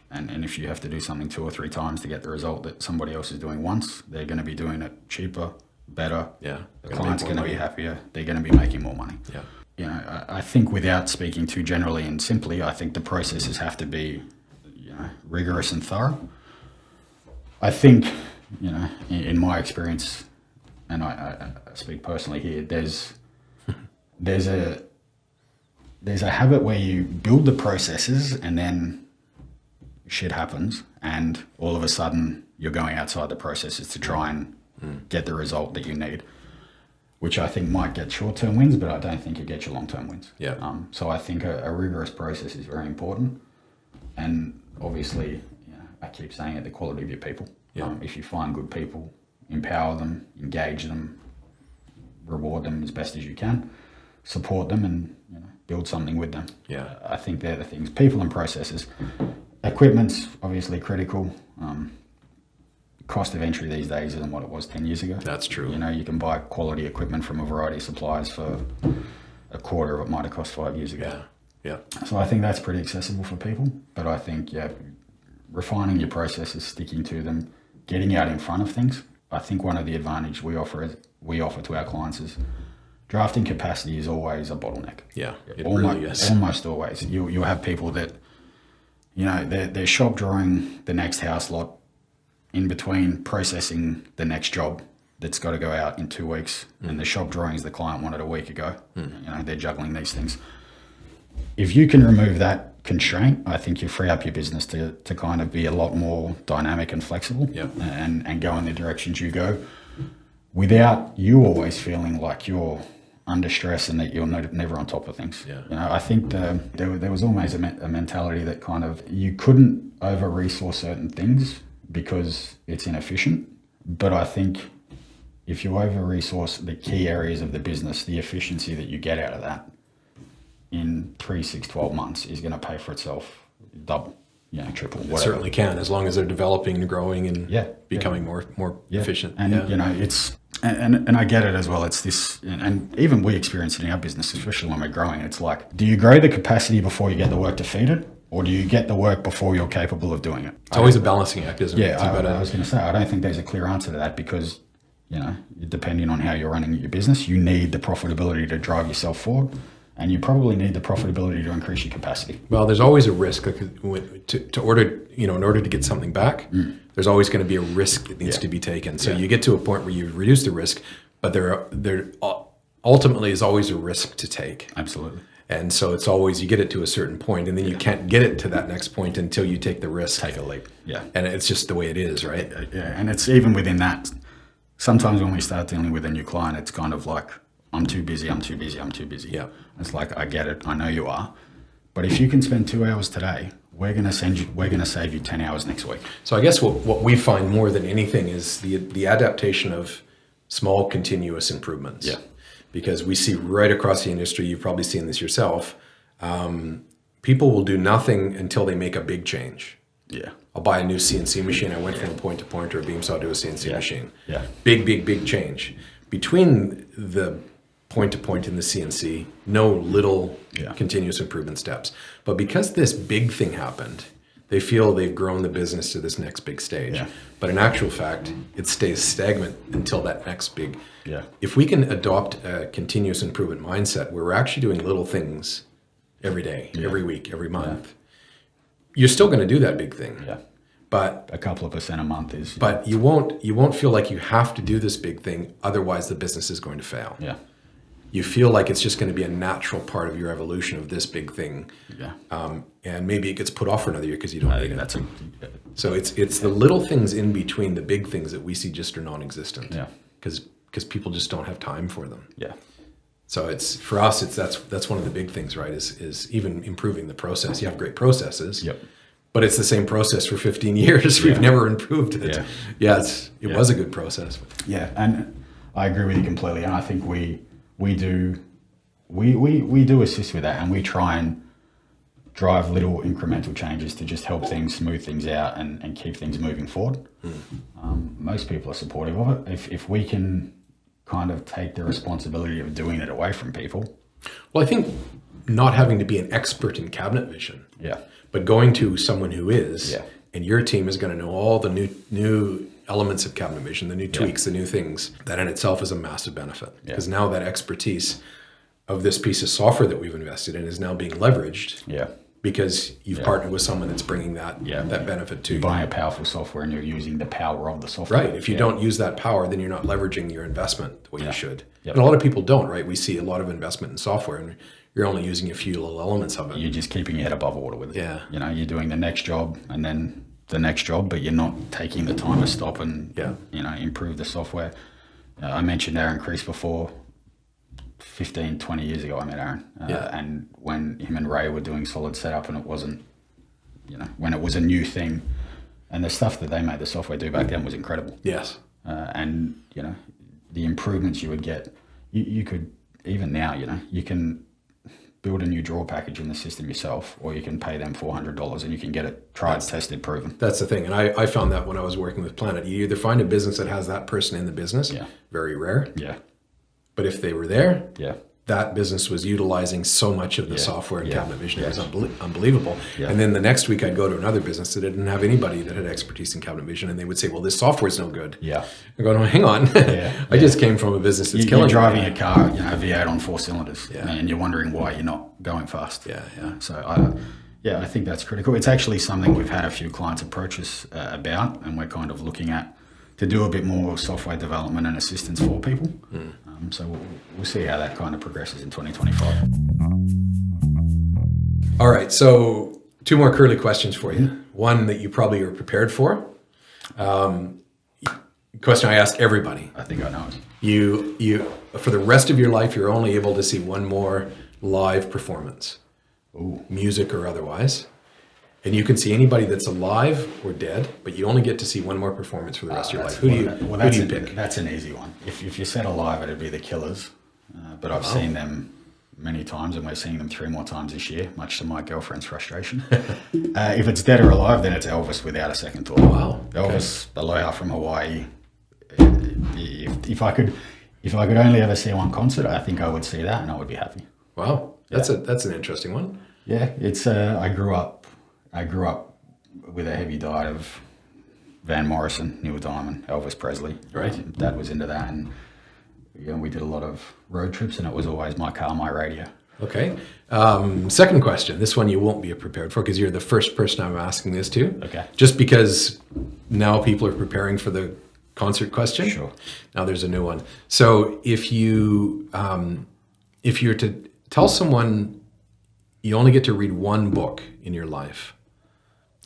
And if you have to do something 2 or 3 times to get the result that somebody else is doing once, they're going to be doing it cheaper, better. Yeah. The client's going to be happier. They're going to be making more money. Yeah. I think without speaking too generally and simply, I think the processes have to be, rigorous and thorough. I think, in my experience, and I speak personally here, there's a habit where you build the processes and then shit happens and all of a sudden you're going outside the processes to try and get the result that you need, which I think might get short-term wins, but I don't think it gets you long-term wins. Yeah. So I think a rigorous process is very important. And obviously, I keep saying it, the quality of your people. Yeah. If you find good people, empower them, engage them, reward them as best as you can, support them, and build something with them. Yeah. I think they're the things. People and processes. Equipment's obviously critical. Cost of entry these days isn't what it was 10 years ago. That's true. You can buy quality equipment from a variety of suppliers for a quarter of what might have cost 5 years ago. Yeah. So I think that's pretty accessible for people. But I think, refining your processes, sticking to them, getting out in front of things. I think one of the advantage we offer to our clients is drafting capacity is always a bottleneck. Yeah, it really is. Almost always. You'll have people that, they're shop drawing the next house lot in between processing the next job that's got to go out in 2 weeks, and the shop drawings the client wanted a week ago. They're juggling these things. If you can remove that constraint, I think you free up your business to kind of be a lot more dynamic and flexible, and go in the directions you go, without you always feeling like you're under stress and that you're never on top of things. I think there was always a mentality that kind of you couldn't over-resource certain things because it's inefficient. But I think if you over-resource the key areas of the business, the efficiency that you get out of that in 3, 6, 12 months is going to pay for itself double, triple, whatever. It certainly can, as long as they're developing and growing and becoming more efficient. And, it's, and I get it as well. It's this, and even we experience it in our business, especially when we're growing. It's like, do you grow the capacity before you get the work to feed it? Or do you get the work before you're capable of doing it? It's always a balancing act, isn't it? Yeah, I was going to say, I don't think there's a clear answer to that because, depending on how you're running your business, you need the profitability to drive yourself forward. And you probably need the profitability to increase your capacity. Well, there's always a risk in order to get something back. There's always going to be a risk that needs to be taken. So you get to a point where you reduce the risk, but there ultimately is always a risk to take. Absolutely. And so it's always, you get it to a certain point and then you can't get it to that next point until you take the risk. Take a leap. Yeah. And it's just the way it is, right? Yeah. And it's even within that. Sometimes when we start dealing with a new client, it's kind of like, I'm too busy. Yeah. It's like, I get it. I know you are. But if you can spend 2 hours today, we're going to save you 10 hours next week. So I guess what we find more than anything is the adaptation of small continuous improvements. Yeah. Because we see right across the industry, you've probably seen this yourself, people will do nothing until they make a big change. Yeah. I'll buy a new CNC machine. I went from a point-to-point or a beam saw to a CNC machine. Yeah. Big change. Between the point-to-point and the CNC, no little continuous improvement steps. But because this big thing happened, They feel they've grown the business to this next big stage. Yeah. But in actual fact, it stays stagnant until that next big. Yeah. If we can adopt a continuous improvement mindset where we're actually doing little things every day, every week, every month, you're still going to do that big thing. Yeah. But a couple of % a month is. But you won't feel like you have to do this big thing, otherwise the business is going to fail. Yeah. You feel like it's just going to be a natural part of your evolution of this big thing. Yeah. And maybe it gets put off for another year because you don't need it. So it's the little things in between the big things that we see just are non-existent. Yeah. Because people just don't have time for them. Yeah. So it's for us, that's one of the big things, right? Is even improving the process. You have great processes. Yep. But it's the same process for 15 years. We've never improved it. Yeah. It was a good process. Yeah, and I agree with you completely. And I think we do assist with that, and we try and drive little incremental changes to just help things, smooth things out, and keep things moving forward. Most people are supportive of it. If we can kind of take the responsibility of doing it away from people. Well, I think not having to be an expert in cabinet vision. Yeah. But going to someone who is, Yeah. and your team is going to know all the new elements of cabinet vision, the new tweaks, the new things, that in itself is a massive benefit. Because now that expertise of this piece of software that we've invested in is now being leveraged. Yeah. Because you've partnered with someone that's bringing that benefit to you. You're buying a powerful software and you're using the power of the software. Right. If you don't use that power, then you're not leveraging your investment the way you should. Yep. And a lot of people don't, right? We see a lot of investment in software and you're only using a few little elements of it. You're just keeping your head above water with it. Yeah. You know, you're doing the next job and then the next job, but you're not taking the time to stop and, improve the software. I mentioned Aaron Crease before. 15, 20 years ago, I met Aaron. And when him and Ray were doing solid setup and it wasn't, when it was a new thing, and the stuff that they made the software do back then was incredible. Yes. And, the improvements you would get, you could, even now, you can build a new drawer package in the system yourself, or you can pay them $400 and you can get it tried, tested, proven. That's the thing. And I found that when I was working with Planet, you either find a business that has that person in the business, very rare. Yeah. But if they were there, yeah, that business was utilizing so much of the software and cabinet vision. It was unbelievable. Yeah. And then the next week I'd go to another business that didn't have anybody that had expertise in cabinet vision, and they would say, well, this software is no good. Yeah. I go, no, hang on. I just came from a business that's killing. You're driving a car, a V8 on 4 cylinders, and you're wondering why you're not going fast. Yeah. So I think that's critical. It's actually something we've had a few clients approach us about, and we're kind of looking at to do a bit more software development and assistance for people. So we'll see how that kind of progresses in 2025. All right, so 2 more curly questions for you. One that you probably are prepared for. Question I ask everybody. I think I know it. You for the rest of your life, you're only able to see one more live performance, music or otherwise. And you can see anybody that's alive or dead, but you only get to see one more performance for the rest of your life. Who do you pick? That's an easy one. If you said alive, it'd be the Killers. But I've seen them many times, and we're seeing them 3 more times this year, much to my girlfriend's frustration. If it's dead or alive, then it's Elvis without a second thought. Wow. Elvis, Aloha from Hawaii. If I could only ever see one concert, I think I would see that, and I would be happy. Wow, that's an interesting one. Yeah, it's I grew up with a heavy diet of Van Morrison, Neil Diamond, Elvis Presley. Right. Dad was into that, and we did a lot of road trips, and it was always my car, my radio. Okay. Second question. This one you won't be prepared for because you're the first person I'm asking this to. Okay. Just because now people are preparing for the concert question. Sure. Now there's a new one. So if you're to tell someone you only get to read one book in your life.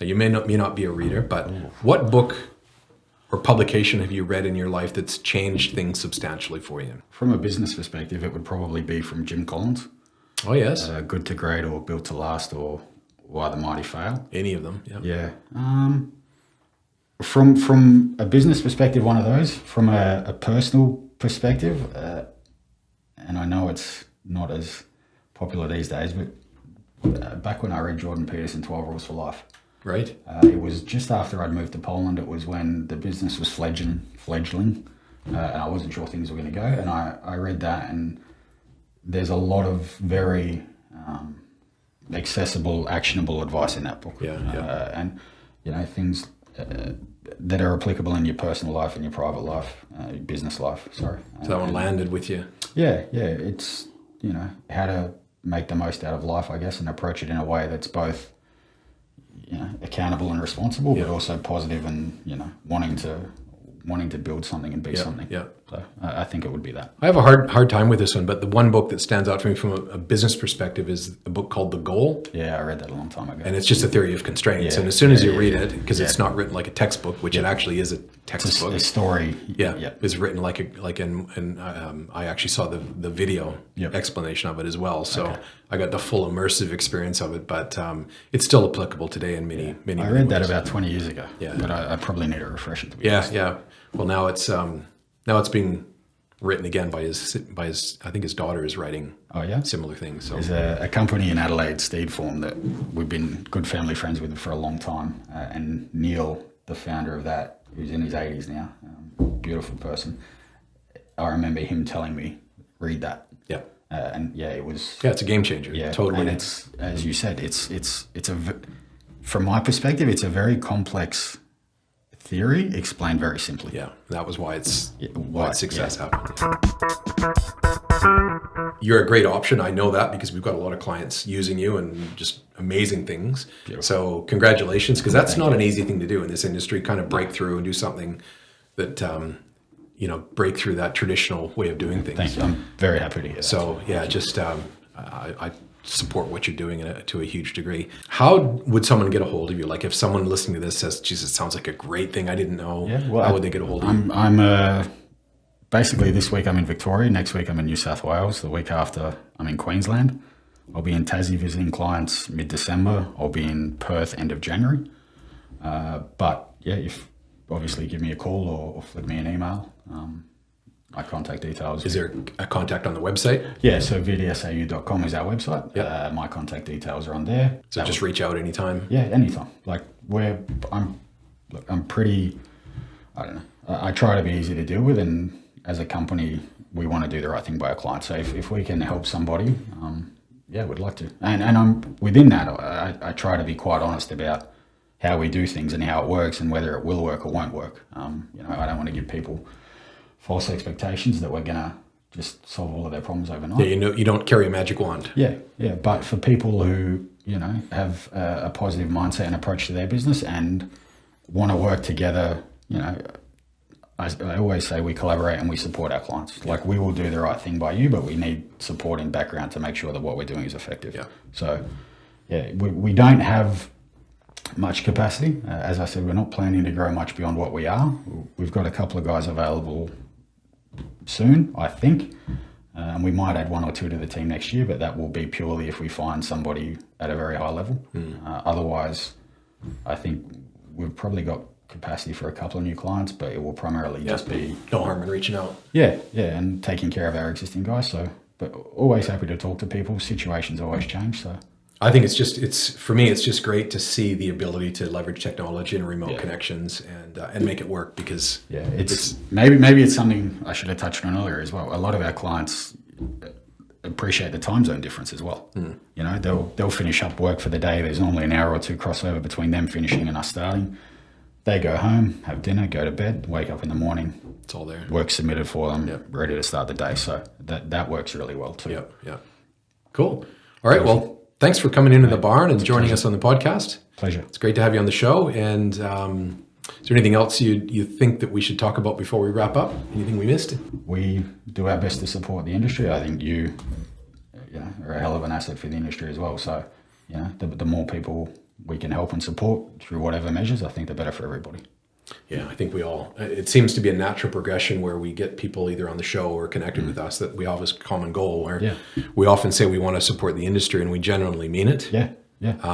Now you may not be a reader, but what book or publication have you read in your life that's changed things substantially for you? From a business perspective, it would probably be from Jim Collins. Oh, yes. Good to Great or Built to Last or Why the Mighty Fail. Any of them, yeah. From a business perspective, one of those. From a personal perspective, and I know it's not as popular these days, but back when I read Jordan Peterson, 12 Rules for Life. Right. It was just after I'd moved to Poland. It was when the business was fledgling, and I wasn't sure things were going to go. And I read that, and there's a lot of very accessible, actionable advice in that book. And things that are applicable in your personal life, in your private life, your business life. Sorry. So that one landed with you. Yeah. It's how to make the most out of life, I guess, and approach it in a way that's both accountable and responsible, but also positive and wanting to build something and be something. Yeah. So I think it would be that. I have a hard time with this one, but the one book that stands out for me from a business perspective is a book called The Goal. Yeah, I read that a long time ago. And it's just a theory of constraints. Yeah. And as soon as you read it, because it's not written like a textbook, which it actually is a textbook. It's a story. It's written and I actually saw the video explanation of it as well. So I got the full immersive experience of it, but it's still applicable today in many I read that ways. about 20 years ago. Yeah. But I probably need a refresher to be honest. Yeah. Well, now it's being written again by his I think his daughter is writing similar things. So there's a company in Adelaide, Steedform, that we've been good family friends with for a long time. And Neil, the founder of that, who's in his 80s now, beautiful person. I remember him telling me, read that. Yeah. It was... Yeah, it's a game changer. Yeah, totally. And it's, as you said, from my perspective, it's a very complex theory explained very simply. Yeah, that was why its success happened. You're a great option. I know that because we've got a lot of clients using you and just amazing things. Beautiful. So congratulations, because that's not an easy thing to do in this industry, kind of break through and do something that, break through that traditional way of doing things. Thank you. I'm very happy to hear that. So I support what you're doing to a huge degree. How would someone get a hold of you? Like if someone listening to this says, "Geez, it sounds like a great thing. I didn't know." Yeah, well, how would they get a hold of you? I'm basically this week I'm in Victoria. Next week I'm in New South Wales. The week after I'm in Queensland. I'll be in Tassie visiting clients mid-December. I'll be in Perth end of January. If obviously give me a call or flick me an email. My contact details. Is there a contact on the website? Yeah, so vdsau.com is our website. Yep. My contact details are on there. So just reach out anytime? Yeah, anytime. I'm pretty, I don't know. I try to be easy to deal with, and as a company, we want to do the right thing by our clients. So if we can help somebody, we'd like to. And I'm within that, I try to be quite honest about how we do things and how it works and whether it will work or won't work. I don't want to give people false expectations that we're going to just solve all of their problems overnight. Yeah, you don't carry a magic wand. Yeah. But for people who, have a positive mindset and approach to their business and want to work together, I always say we collaborate and we support our clients. Like we will do the right thing by you, but we need support in background to make sure that what we're doing is effective. Yeah. So, we don't have much capacity. As I said, we're not planning to grow much beyond what we are. We've got a couple of guys available soon, I think. And we might add one or two to the team next year, but that will be purely if we find somebody at a very high level. Otherwise, I think we've probably got capacity for a couple of new clients, but it will primarily just be... No harm in reaching out. Yeah, and taking care of our existing guys. So, but always happy to talk to people. Situations always change, so... I think for me, it's just great to see the ability to leverage technology and remote connections and make it work because it's maybe it's something I should have touched on earlier as well. A lot of our clients appreciate the time zone difference as well. They'll finish up work for the day. There's normally an hour or two crossover between them finishing and us starting. They go home, have dinner, go to bed, wake up in the morning. It's all there. Work submitted for them, ready to start the day. So that works really well too. Yeah. Cool. All right. Well, thanks for coming into the barn and joining us on the podcast. Pleasure. It's great to have you on the show. And is there anything else you think that we should talk about before we wrap up? Anything we missed? We do our best to support the industry. I think you are a hell of an asset for the industry as well. So, the more people we can help and support through whatever measures, I think the better for everybody. Yeah, I think it seems to be a natural progression where we get people either on the show or connected with us that we have this common goal where we often say we want to support the industry and we genuinely mean it. Yeah.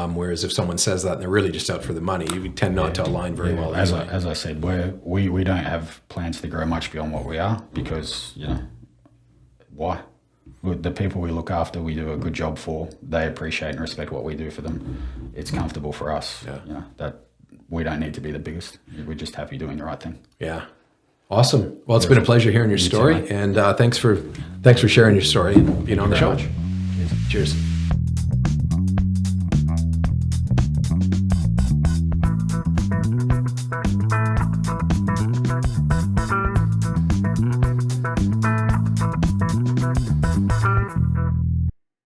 Whereas if someone says that and they're really just out for the money, we tend not to align very well. As I said, we don't have plans to grow much beyond what we are because, why? The people we look after, we do a good job for. They appreciate and respect what we do for them. It's comfortable for us. That we don't need to be the biggest. We're just happy doing the right thing. Yeah. Awesome. Well, it's been a pleasure hearing your story. And thanks for sharing your story and being on the show. Cheers.